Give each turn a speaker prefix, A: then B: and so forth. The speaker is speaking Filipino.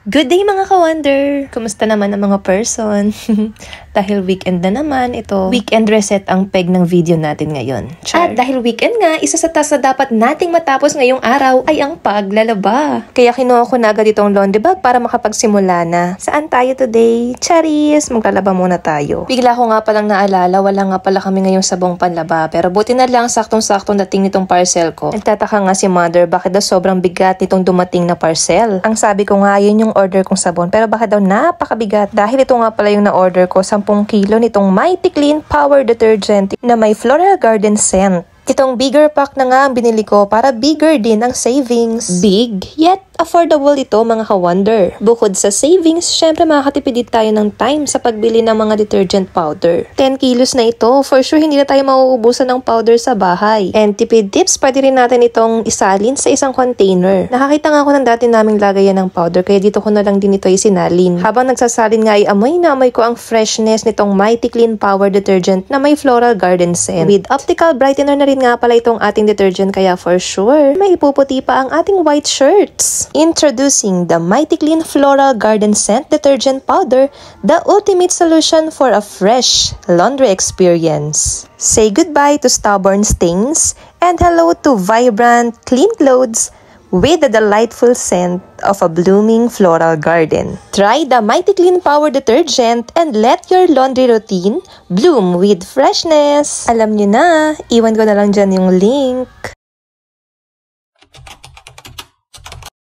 A: Good day mga ka-wonder! Kumusta naman ang mga person? Dahil weekend na naman, ito weekend reset ang peg ng video natin ngayon. At dahil weekend nga, isa sa task na dapat nating matapos ngayong araw ay ang paglalaba. Kaya kinuha ko na agad itong laundry bag para makapagsimula na. Saan tayo today? Charis! Maglalaba muna tayo. Bigla ko nga palang naalala, wala nga pala kami ngayong sabong panlaba. Pero buti na lang saktong-saktong dating nitong parcel ko. Nagtataka nga si mother bakit daw sobrang bigat nitong dumating na parcel. Ang sabi ko nga, yun yung order kong sabon, pero bakit daw napakabigat? Dahil ito nga pala yung na-order ko, 10 kilo nitong Mighty Clean Power Detergent na may Floral Garden scent. Itong bigger pack na nga ang binili ko para bigger din ang savings. Big, yet affordable ito mga ka-wonder. Bukod sa savings, syempre makakatipid din tayo ng time sa pagbili ng mga detergent powder. 10 kilos na ito, for sure hindi na tayo mauubusan ng powder sa bahay. And tipid tips, pwede rin natin itong isalin sa isang container. Nakakita nga ako ng dati naming lagayan ng powder, kaya dito ko na lang din ito isinalin. Habang nagsasalin nga ay amoy na amoy ko ang freshness nitong Mighty Clean Power Detergent na may Floral Garden scent. With optical brightener na rin nga pala itong ating detergent, kaya for sure may ipuputi pa ang ating white shirts. Introducing the Mighty Clean Floral Garden Scent Detergent Powder, the ultimate solution for a fresh laundry experience. Say goodbye to stubborn stains and hello to vibrant, clean clothes with the delightful scent of a blooming floral garden. Try the Mighty Clean Power Detergent and let your laundry routine bloom with freshness. Alam nyo na, iwan ko na lang dyan yung link.